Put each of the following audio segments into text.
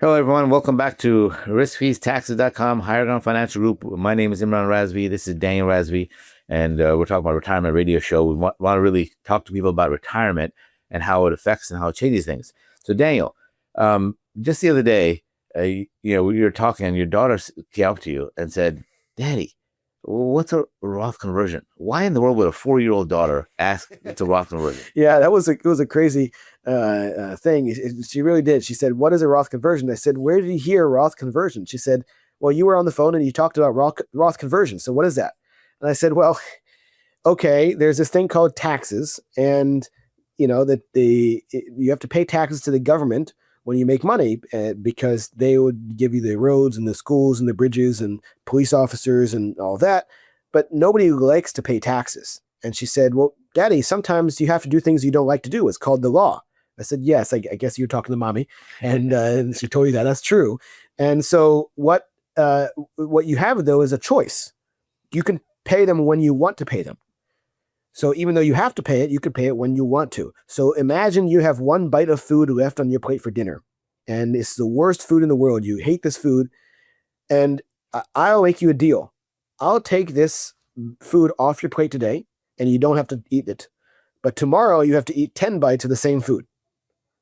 Hello, everyone. Welcome back to riskfeestaxes.com, Higher Ground Financial Group. My name is Imran Razvi. This is Daniel Razvi, and we're talking about retirement radio show. We want to really talk to people about retirement and how it affects and how it changes things. So, Daniel, just the other day, we were talking, and your daughter came up to you and said, "Daddy, what's a Roth conversion? Why in the world would a 4-year-old daughter ask what's a Roth conversion?" Yeah, it was a crazy thing. She really did. She said, "What is a Roth conversion?" I said, "Where did you hear Roth conversion?" She said, "Well, you were on the phone and you talked about Roth conversion. So what is that?" And I said, "Well, okay, there's this thing called taxes, and you have to pay taxes to the government when you make money because they would give you the roads and the schools and the bridges and police officers and all that, but nobody likes to pay taxes." And she said, "Well, Daddy, sometimes you have to do things you don't like to do. It's called the law." I said, "Yes, I guess you're talking to mommy," and she told you that that's true. And so what you have though is a choice. You can pay them when you want to pay them. So even though you have to pay it, you can pay it when you want to. So imagine you have one bite of food left on your plate for dinner, and it's the worst food in the world. You hate this food, and I'll make you a deal. I'll take this food off your plate today, and you don't have to eat it. But tomorrow you have to eat 10 bites of the same food.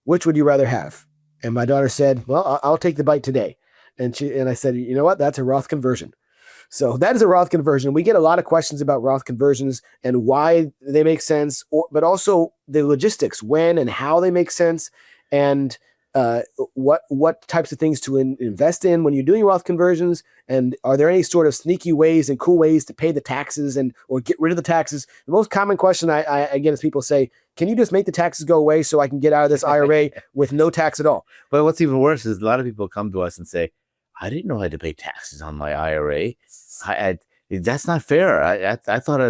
Which would you rather have? And my daughter said, "Well, I'll take the bite today." And I said, "You know what? That's a Roth conversion." So that is a Roth conversion. We get a lot of questions about Roth conversions and why they make sense, but also the logistics, when and how they make sense, and what types of things to invest in when you're doing Roth conversions, and are there any sort of sneaky ways and cool ways to pay the taxes or get rid of the taxes? The most common question I get is people say, "Can you just make the taxes go away so I can get out of this IRA with no tax at all?" But what's even worse is a lot of people come to us and say, "I didn't know I had to pay taxes on my IRA. That's not fair. I thought I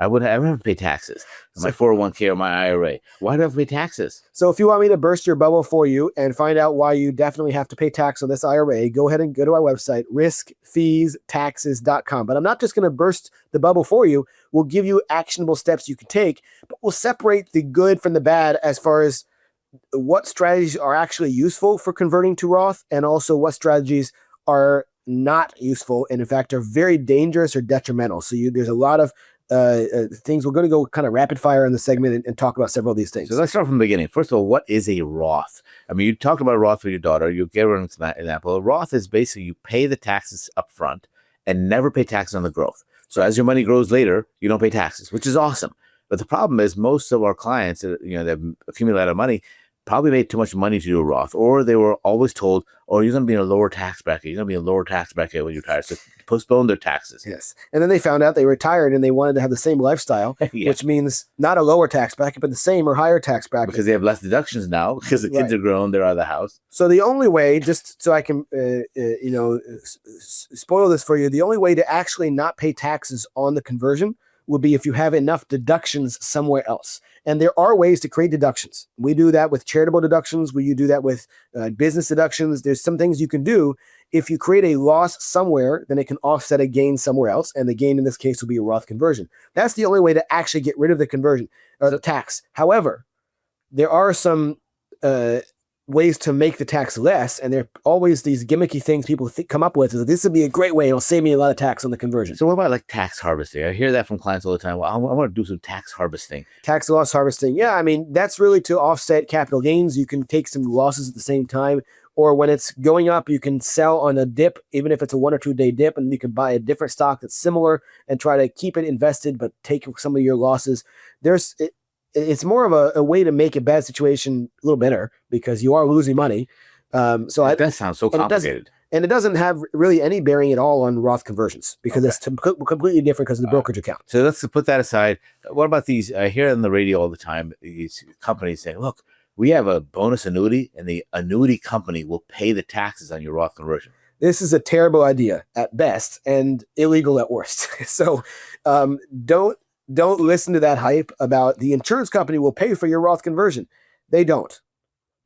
wouldn't ever have to pay taxes on my 401k or my IRA. Why do I have to pay taxes?" So if you want me to burst your bubble for you and find out why you definitely have to pay tax on this IRA, go ahead and go to our website, riskfeestaxes.com. But I'm not just going to burst the bubble for you. We'll give you actionable steps you can take, but we'll separate the good from the bad as far as what strategies are actually useful for converting to Roth, and also what strategies are not useful and in fact are very dangerous or detrimental. So there's a lot of things. We're going to go kind of rapid fire in the segment and talk about several of these things. So let's start from the beginning. First of all, what is a Roth? I mean, you talked about Roth with your daughter. You gave her an example. A Roth is basically you pay the taxes up front and never pay taxes on the growth. So as your money grows later, you don't pay taxes, which is awesome. But the problem is most of our clients, they've accumulated a lot of money, probably made too much money to do a Roth, or they were always told, "Oh, you're going to be in a lower tax bracket. You're going to be in a lower tax bracket when you retire." So postpone their taxes. Yes. And then they found out they retired and they wanted to have the same lifestyle, Yeah. which means not a lower tax bracket, but the same or higher tax bracket. Because they have less deductions now because the kids Right. are grown, they're out of the house. So the only way, just so I can, spoil this for you, the only way to actually not pay taxes on the conversion would be if you have enough deductions somewhere else. And there are ways to create deductions. We do that with charitable deductions. We do that with business deductions. There's some things you can do. If you create a loss somewhere, then it can offset a gain somewhere else. And the gain in this case will be a Roth conversion. That's the only way to actually get rid of the conversion or the tax. However, there are some ways to make the tax less, and there are always these gimmicky things people come up with. Is this would be a great way. It'll save me a lot of tax on the conversion. So what about like tax harvesting? I hear that from clients all the time. Well, I want to do some tax harvesting. Tax loss harvesting. Yeah, I mean, that's really to offset capital gains. You can take some losses at the same time, or when it's going up, you can sell on a dip, even if it's a 1 or 2 day dip, and you can buy a different stock that's similar and try to keep it invested, but take some of your losses. It's more of a way to make a bad situation a little better because you are losing money. That sounds so complicated. And it doesn't have really any bearing at all on Roth conversions because it's completely different because of the brokerage account. So let's put that aside. What about these? I hear on the radio all the time, these companies saying, "Look, we have a bonus annuity and the annuity company will pay the taxes on your Roth conversion." This is a terrible idea at best and illegal at worst. So don't listen to that hype about the insurance company will pay for your Roth conversion. They don't.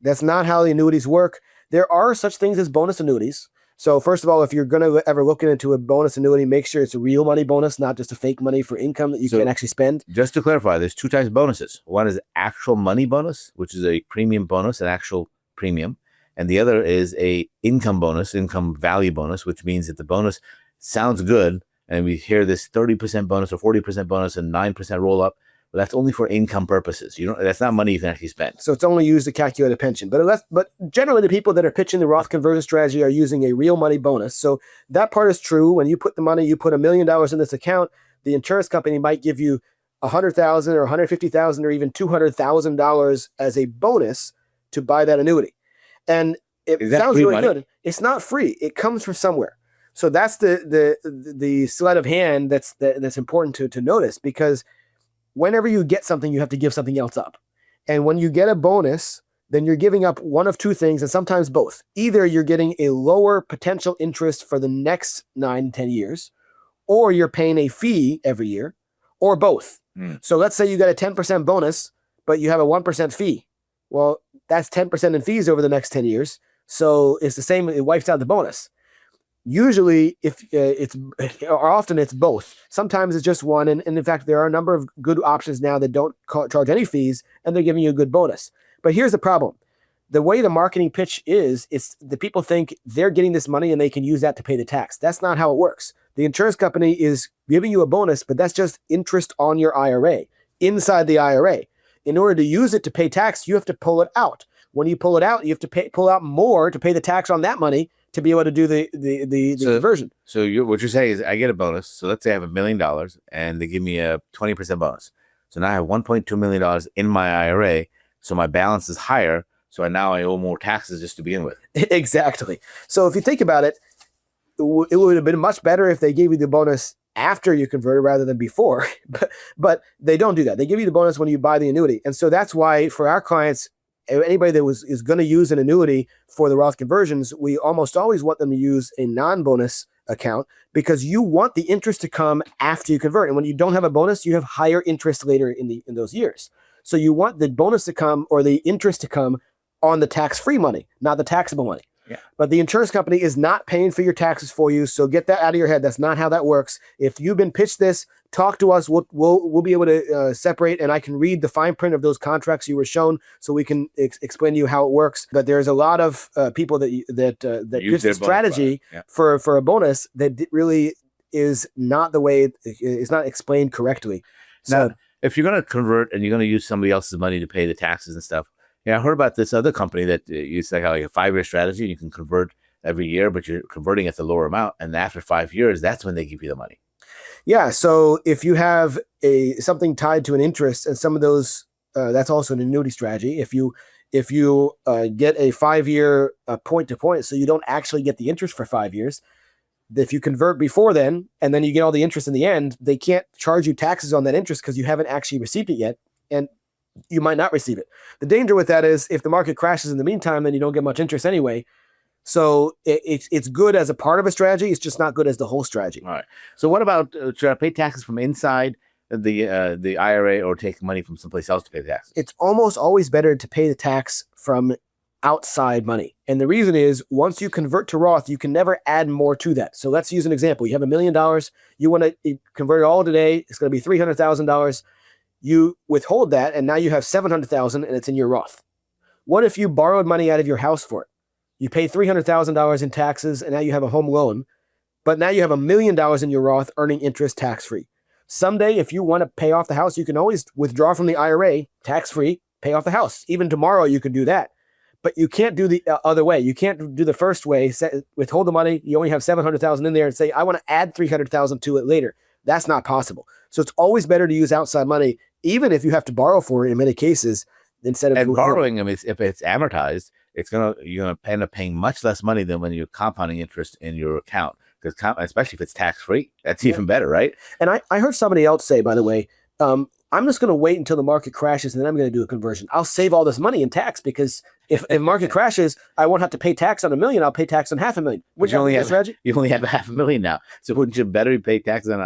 That's not how the annuities work. There are such things as bonus annuities. So first of all, if you're going to ever look into a bonus annuity, make sure it's a real money bonus, not just a fake money for income that you can actually spend. Just to clarify, there's 2 types of bonuses. One is actual money bonus, which is a premium bonus, an actual premium. and the other is a income bonus, income value bonus, which means that the bonus sounds good, and we hear this 30% bonus or 40% bonus and 9% roll up. But that's only for income purposes. That's not money you can actually spend. So it's only used to calculate a pension. But generally, the people that are pitching the Roth conversion strategy are using a real money bonus. So that part is true. When you put the money, you put $1 million in this account, the insurance company might give you $100,000 or $150,000 or even $200,000 as a bonus to buy that annuity. And it sounds really good. It's not free. It comes from somewhere. So that's the sleight of hand that's important to notice, because whenever you get something, you have to give something else up. And when you get a bonus, then you're giving up one of two things, and sometimes both. Either you're getting a lower potential interest for the next 9, 10 years, or you're paying a fee every year, or both. So let's say you got a 10% bonus, but you have a 1% fee. Well, that's 10% in fees over the next 10 years. So it's the same. It wipes out the bonus. Usually, often it's both. Sometimes it's just one. And in fact, there are a number of good options now that don't charge any fees, and they're giving you a good bonus. But here's the problem. The way the marketing pitch is, it's the people think they're getting this money and they can use that to pay the tax. That's not how it works. The insurance company is giving you a bonus, but that's just interest on your IRA, inside the IRA. In order to use it to pay tax, you have to pull it out. When you pull it out, you have to pull out more to pay the tax on that money to be able to do the conversion. So what you're saying is, I get a bonus. So let's say I have $1 million and they give me a 20% bonus. So now I have $1.2 million in my IRA. So my balance is higher. So now I owe more taxes just to begin with. Exactly. So if you think about it, it would have been much better if they gave you the bonus after you converted rather than before. But they don't do that. They give you the bonus when you buy the annuity. And so that's why for our clients, anybody that is going to use an annuity for the Roth conversions, we almost always want them to use a non-bonus account, because you want the interest to come after you convert. And when you don't have a bonus, you have higher interest later in those years. So you want the bonus to come, or the interest to come, on the tax-free money, not the taxable money. Yeah. But the insurance company is not paying for your taxes for you. So get that out of your head. That's not how that works. If you've been pitched this, talk to us. We'll be able to separate, and I can read the fine print of those contracts you were shown, so we can explain to you how it works. But there's a lot of people that use the strategy for a bonus that really is not the way it's not explained correctly. So now, if you're going to convert and you're going to use somebody else's money to pay the taxes and stuff, I heard about this other company that it's like a 5-year strategy, and you can convert every year, but you're converting at the lower amount. And after 5 years, that's when they give you the money. Yeah. So if you have something tied to an interest, and some of those, that's also an annuity strategy. If you get a 5-year point to point, so you don't actually get the interest for 5 years, if you convert before then, and then you get all the interest in the end, they can't charge you taxes on that interest because you haven't actually received it yet. And you might not receive it. The danger with that is, if the market crashes in the meantime, then you don't get much interest anyway. So it's good as a part of a strategy. It's just not good as the whole strategy. All right. So what about, should I pay taxes from inside the IRA, or take money from someplace else to pay the taxes? It's almost always better to pay the tax from outside money. And the reason is, once you convert to Roth, you can never add more to that. So let's use an example. You have $1 million. You want to convert it all today. It's going to be $300,000. You withhold that, and now you have $700,000, and it's in your Roth. What if you borrowed money out of your house for it? You pay $300,000 in taxes, and now you have a home loan, but now you have $1 million in your Roth, earning interest tax-free. Someday, if you want to pay off the house, you can always withdraw from the IRA, tax-free, pay off the house. Even tomorrow, you can do that. But you can't do the other way. You can't do the first way, withhold the money, you only have $700,000 in there, and say, I want to add $300,000 to it later. That's not possible. So it's always better to use outside money, even if you have to borrow for it in many cases, instead of borrowing. I mean, if it's amortized, you're gonna end up paying much less money than when you're compounding interest in your account, because especially if it's tax free, that's even better, right? And I heard somebody else say, by the way, I'm just going to wait until the market crashes, and then I'm going to do a conversion. I'll save all this money in tax, because if market crashes, I won't have to pay tax on $1 million. I'll pay tax on $500,000. Which you only have $500,000 now. So wouldn't you better pay taxes on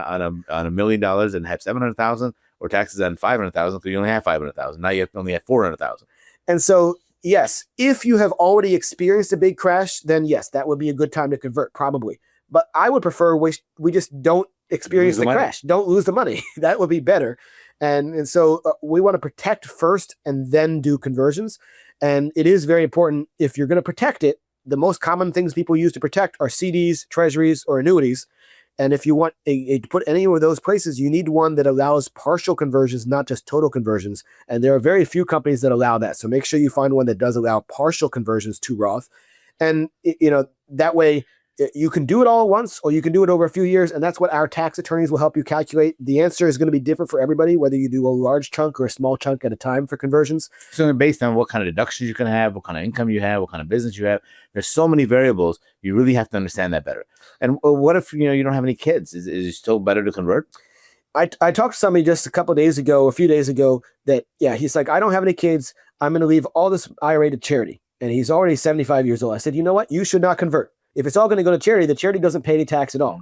$1 million and have $700,000, or taxes on $500,000, because you only have $500,000? Now you only have $400,000. And so, yes, if you have already experienced a big crash, then yes, that would be a good time to convert, probably. But I would prefer we just don't experience the crash. Don't lose the money. That would be better. And so we want to protect first and then do conversions. And it is very important if you're going to protect it. The most common things people use to protect are CDs, treasuries, or annuities. And if you want to put any of those places, you need one that allows partial conversions, not just total conversions. And there are very few companies that allow that. So make sure you find one that does allow partial conversions to Roth. And, that way you can do it all at once, or you can do it over a few years. And that's what our tax attorneys will help you calculate. The answer is going to be different for everybody, whether you do a large chunk or a small chunk at a time for conversions. So based on what kind of deductions you can have, what kind of income you have, what kind of business you have, there's so many variables. You really have to understand that better. And what if you don't have any kids? Is it still better to convert? I talked to somebody just a few days ago, that, he's like, I don't have any kids. I'm going to leave all this IRA to charity. And he's already 75 years old. I said, you know what? You should not convert. If it's all going to go to charity, the charity doesn't pay any tax at all.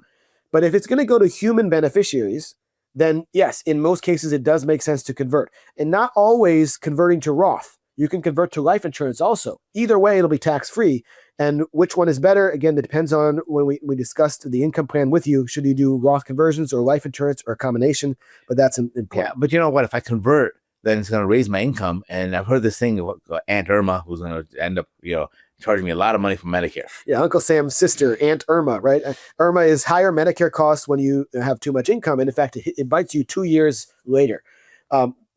But if it's going to go to human beneficiaries, then yes, in most cases, it does make sense to convert. And not always converting to Roth. You can convert to life insurance also. Either way, it'll be tax-free. And which one is better? Again, it depends on when we discussed the income plan with you. Should you do Roth conversions or life insurance or a combination? But that's important. Yeah, but you know what? If I convert, then it's going to raise my income. And I've heard this thing of Aunt Irma, who's going to end up, charging me a lot of money from Medicare. Yeah, Uncle Sam's sister, Aunt Irma, right? Irma is higher Medicare costs when you have too much income. And in fact, it bites you 2 years later.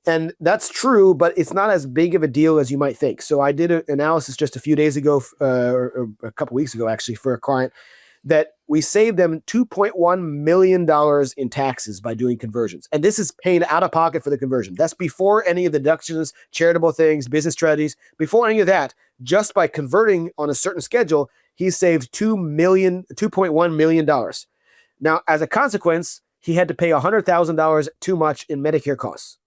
And that's true, but it's not as big of a deal as you might think. So I did an analysis just a few days ago, or a couple weeks ago, actually, for a client, that we saved them $2.1 million in taxes by doing conversions. And this is paying out of pocket for the conversion. That's before any of the deductions, charitable things, business strategies, before any of that. Just by converting on a certain schedule, he saved $2.1 million. Now, as a consequence, he had to pay $100,000 too much in Medicare costs.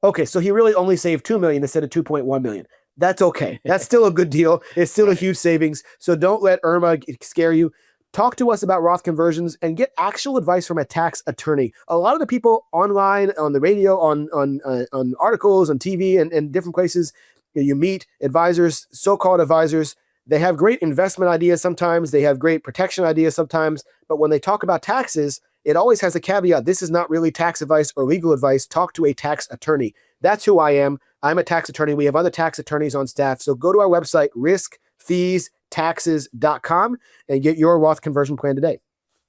Okay, so he really only saved $2 million instead of $2.1 million. That's okay. That's still a good deal. It's still a huge savings. So don't let Irma scare you. Talk to us about Roth conversions and get actual advice from a tax attorney. A lot of the people online, on the radio, on articles, on TV, and different places, you meet advisors, so-called advisors. They have great investment ideas sometimes. They have great protection ideas sometimes. But when they talk about taxes, it always has a caveat. This is not really tax advice or legal advice. Talk to a tax attorney. That's who I am. I'm a tax attorney. We have other tax attorneys on staff. So go to our website, riskfeestaxes.com, and get your Roth conversion plan today.